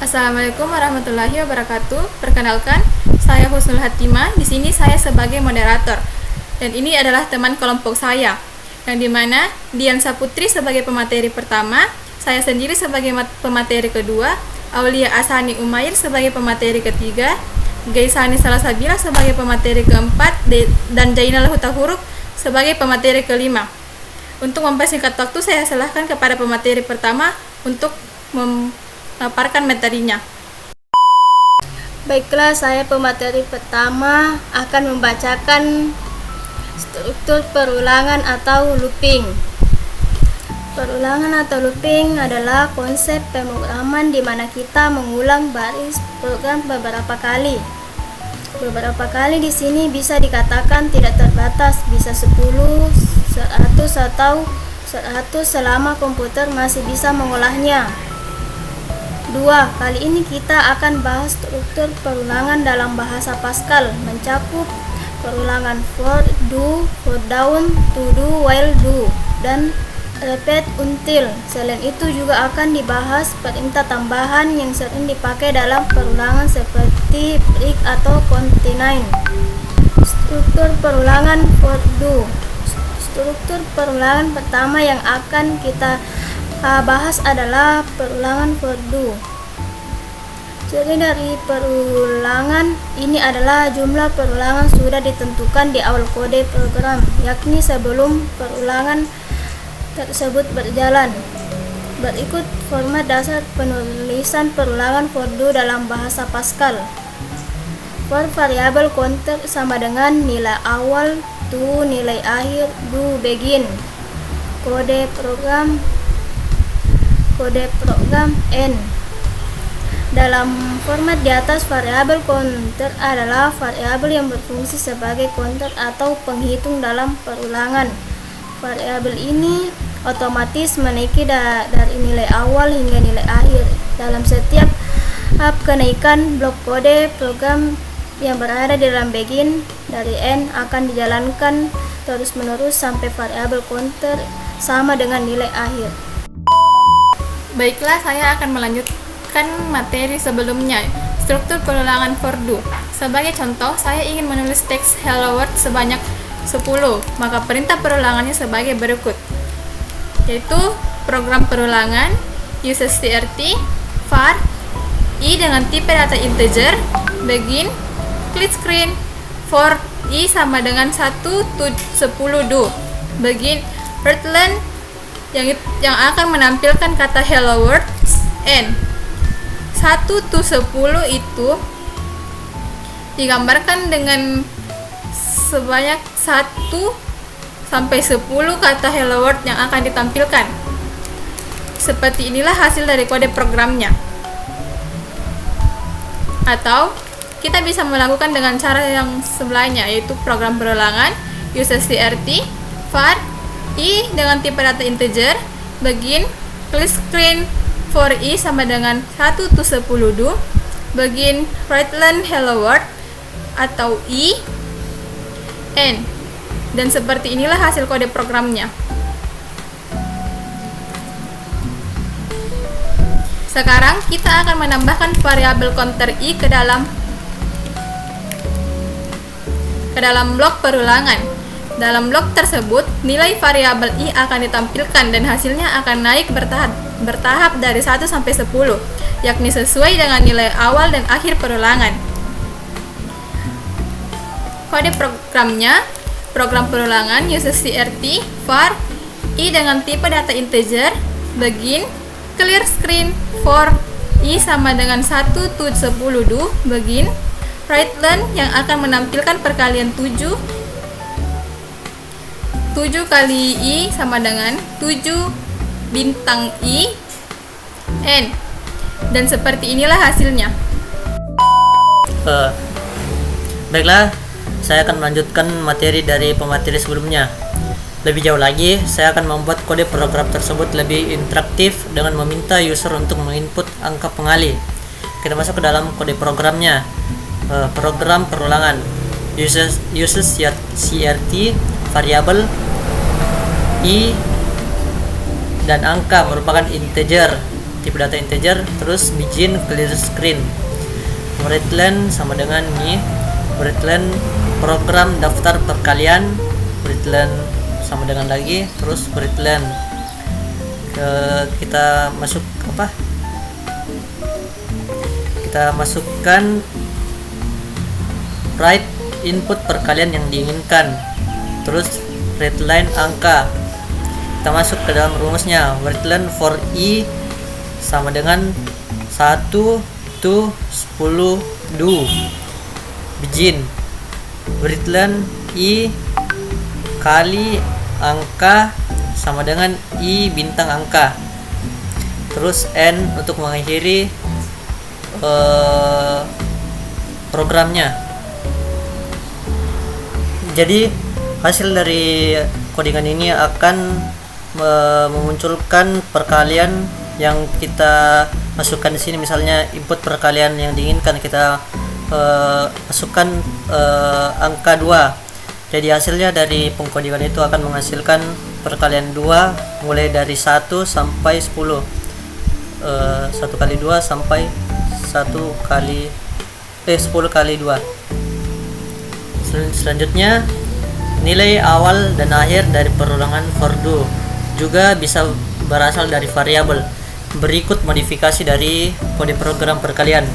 Assalamualaikum warahmatullahi wabarakatuh. Perkenalkan, saya Husnul Hatimah. Di sini saya sebagai moderator. Dan ini adalah teman kelompok saya, yang dimana Dian Saputri sebagai pemateri pertama, saya sendiri sebagai pemateri kedua, Aulia Asani Umair sebagai pemateri ketiga, Gaisani Salasabila sebagai pemateri keempat, dan Jainal Hutahuruk sebagai pemateri kelima. Untuk mempersingkat waktu, saya serahkan kepada pemateri pertama untuk memaparkan materinya. Baiklah, saya pemateri pertama akan membacakan struktur perulangan atau looping. Perulangan atau looping adalah konsep pemrograman di mana kita mengulang baris program beberapa kali. Beberapa kali di sini bisa dikatakan tidak terbatas, bisa 10, 100 atau 100 selama komputer masih bisa mengolahnya. 2. Kali ini kita akan bahas struktur perulangan dalam bahasa Pascal, mencakup perulangan for, do, for down, to do, while do, dan repeat until. Selain itu juga akan dibahas perintah tambahan yang sering dipakai dalam perulangan seperti break atau continue. Struktur perulangan for do. Struktur perulangan pertama yang akan kita bahas adalah perulangan for do. Ciri dari perulangan ini adalah jumlah perulangan sudah ditentukan di awal kode program, yakni sebelum perulangan tersebut berjalan. Berikut format dasar penulisan perulangan for do dalam bahasa Pascal. For variabel counter sama dengan nilai awal, to nilai akhir, do begin. Kode program end. Dalam format di atas, variabel counter adalah variabel yang berfungsi sebagai counter atau penghitung dalam perulangan. Variabel ini otomatis menaiki dari nilai awal hingga nilai akhir. Dalam setiap kenaikan blok kode program yang berada di dalam begin dari end akan dijalankan terus-menerus sampai variabel counter sama dengan nilai akhir. Baiklah, saya akan melanjutkan materi sebelumnya, struktur perulangan for do. Sebagai contoh, saya ingin menulis teks hello world sebanyak 10, maka perintah perulangannya sebagai berikut, yaitu program perulangan uses crt var i dengan tipe data integer begin clear screen for i sama dengan 1 to 10 do begin return yang akan menampilkan kata hello world end. 1 to 10 itu digambarkan dengan sebanyak 1 sampai 10 kata hello world yang akan ditampilkan. Seperti inilah hasil dari kode programnya. Atau kita bisa melakukan dengan cara yang sebelahnya, yaitu program perulangan uses crt var i dengan tipe data integer begin clear screen for i sama dengan 1 to 10 do begin return hello world atau i end. Dan seperti inilah hasil kode programnya. Sekarang kita akan menambahkan variabel counter i ke dalam blok perulangan. Dalam blok tersebut, nilai variabel i akan ditampilkan dan hasilnya akan naik bertahap dari 1 sampai 10, yakni sesuai dengan nilai awal dan akhir perulangan. Kode programnya, program perulangan uses crt var i dengan tipe data integer begin clear screen for i sama dengan 1 to 10 do begin return yang akan menampilkan perkalian 7 kali i sama dengan 7 bintang i end. Dan seperti inilah hasilnya. Baiklah, saya akan melanjutkan materi dari pemateri sebelumnya. Lebih jauh lagi, saya akan membuat kode program tersebut lebih interaktif dengan meminta user untuk menginput angka pengalih. Kita masuk ke dalam kode programnya. Program perulangan uses crt variabel i dan angka merupakan integer tipe data integer, terus begin clear screen. Readline sama dengan ini, readline program daftar perkalian, readline sama dengan lagi, terus readline kita masukkan write input perkalian yang diinginkan, terus readline angka. Kita masuk ke dalam rumusnya. Readline for i sama dengan 1 to 10 do. Begin. Readline i kali angka sama dengan i bintang angka. Terus n untuk mengakhiri programnya. Jadi hasil dari codingan ini akan memunculkan perkalian yang kita masukkan di sini. Misalnya input perkalian yang diinginkan kita masukkan angka 2. Jadi hasilnya dari pengkodikan itu akan menghasilkan perkalian 2 mulai dari 1 sampai 10. 1 kali 2 sampai 10 kali 2. Selanjutnya, nilai awal dan akhir dari perulangan for do juga bisa berasal dari variabel. Berikut modifikasi dari kode program perkalian.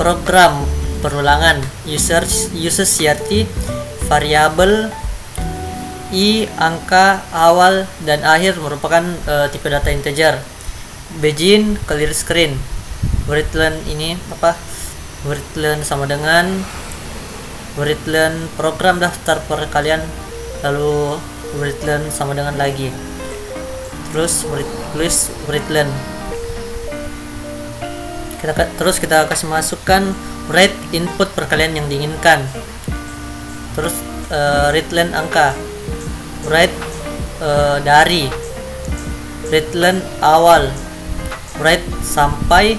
Program perulangan uses yaitu variabel i angka awal dan akhir merupakan tipe data integer. Begin clear screen. Readline ini readline sama dengan readline program daftar perkalian, lalu readline sama dengan lagi, terus readline. Kita kasih masukkan write input perkalian yang diinginkan, terus readline angka, write dari readline awal, write sampai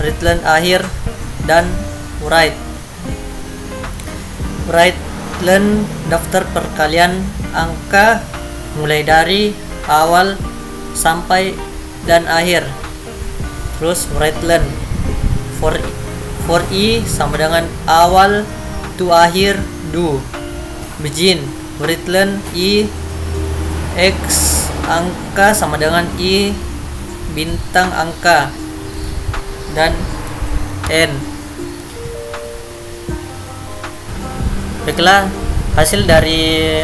readline akhir, dan write daftar perkalian angka mulai dari awal sampai dan akhir. Terus readline for i sama dengan awal to akhir do. Begin readline i x angka sama dengan i bintang angka, dan n. Baiklah, hasil dari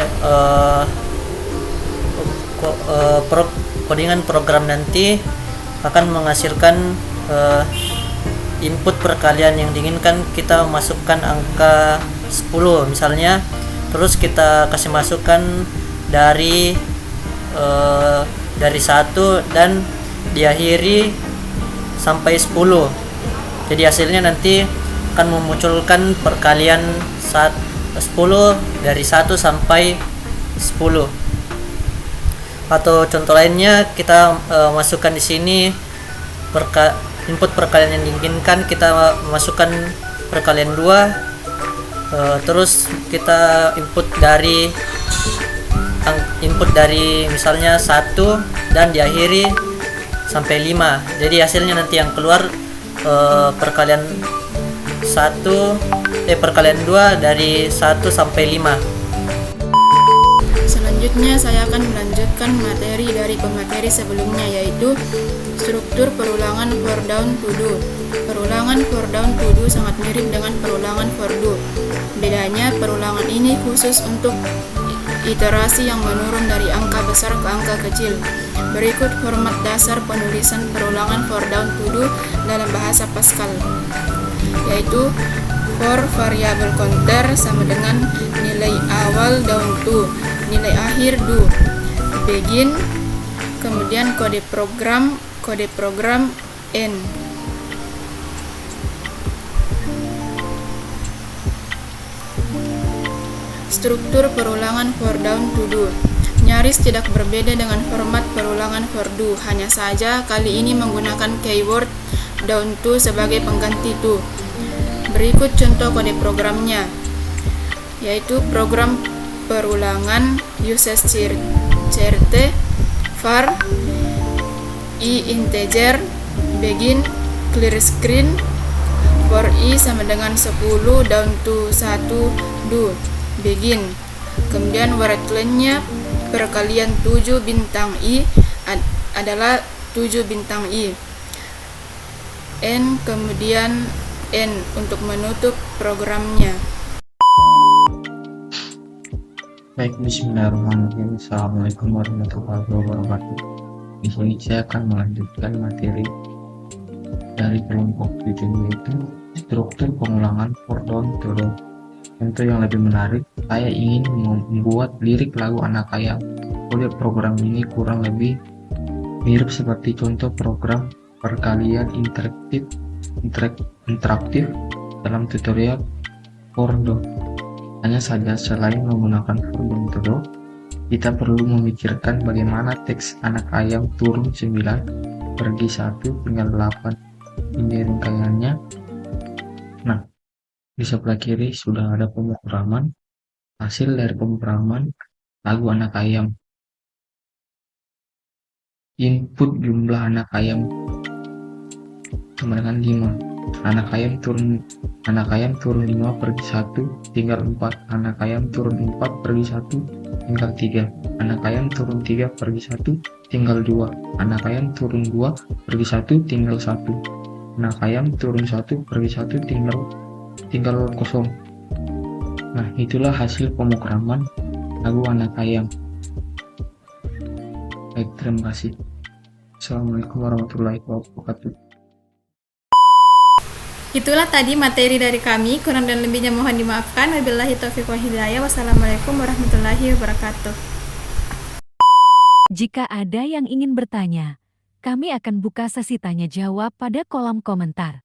codingan program nanti akan menghasilkan input perkalian yang diinginkan. Kita masukkan angka 10 misalnya, terus kita kasih masukkan dari 1 dan diakhiri sampai 10. Jadi hasilnya nanti akan memunculkan perkalian 10 dari 1 sampai 10. Atau contoh lainnya, kita masukkan di sini input perkalian yang diinginkan, kita masukkan perkalian 2, terus kita input dari misalnya 1 dan diakhiri sampai 5. Jadi hasilnya nanti yang keluar perkalian 2 dari 1 sampai 5. Selanjutnya saya akan melanjutkan materi dari pemateri sebelumnya, yaitu struktur perulangan for down to do. Perulangan for down to do sangat mirip dengan perulangan for do. Bedanya, perulangan ini khusus untuk iterasi yang menurun dari angka besar ke angka kecil. Berikut format dasar penulisan perulangan for down to do dalam bahasa Pascal, yaitu for variable counter sama dengan nilai awal down to, nilai akhir do, begin, kemudian kode program n. Struktur perulangan for down to do nyaris tidak berbeda dengan format perulangan for do, hanya saja kali ini menggunakan keyword down to sebagai pengganti to. Berikut contoh kode programnya, yaitu program perulangan uses certe var I integer, begin, clear screen, for I sama dengan 10 down to 1 do, begin. Kemudian word length-nya perkalian 7 bintang I adalah 7 bintang I. N kemudian N untuk menutup programnya. Baik, bismillahirrahmanirrahim. Assalamualaikum warahmatullahi wabarakatuh. Di sini saya akan melanjutkan materi dari kelompok 7, yaitu struktur pengulangan for down to do. Untuk yang lebih menarik, saya ingin membuat lirik lagu anak ayam. Kode program ini kurang lebih mirip seperti contoh program perkalian interaktif dalam tutorial for do. Hanya saja selain menggunakan for down to do, kita perlu memikirkan bagaimana teks anak ayam turun 9 pergi 1 tinggal 8 ini rangkaiannya. Nah, di sebelah kiri sudah ada pemrograman. Hasil dari pemrograman lagu anak ayam. Input jumlah anak ayam sama dengan 5. Anak ayam turun 5 pergi 1 tinggal 4. Anak ayam turun 4 pergi 1 tinggal 3. Anak ayam turun 3 pergi 1 tinggal 2. Anak ayam turun 2 pergi 1 tinggal 1. Anak ayam turun 1 pergi 1 tinggal 0. Nah, itulah hasil pemrograman lagu anak ayam. Baik, terima kasih. Assalamualaikum warahmatullahi wabarakatuh. Itulah tadi materi dari kami, kurang dan lebihnya mohon dimaafkan. Wabillahi taufiq wal hidayah. Wassalamualaikum warahmatullahi wabarakatuh. Jika ada yang ingin bertanya, kami akan buka sesi tanya jawab pada kolom komentar.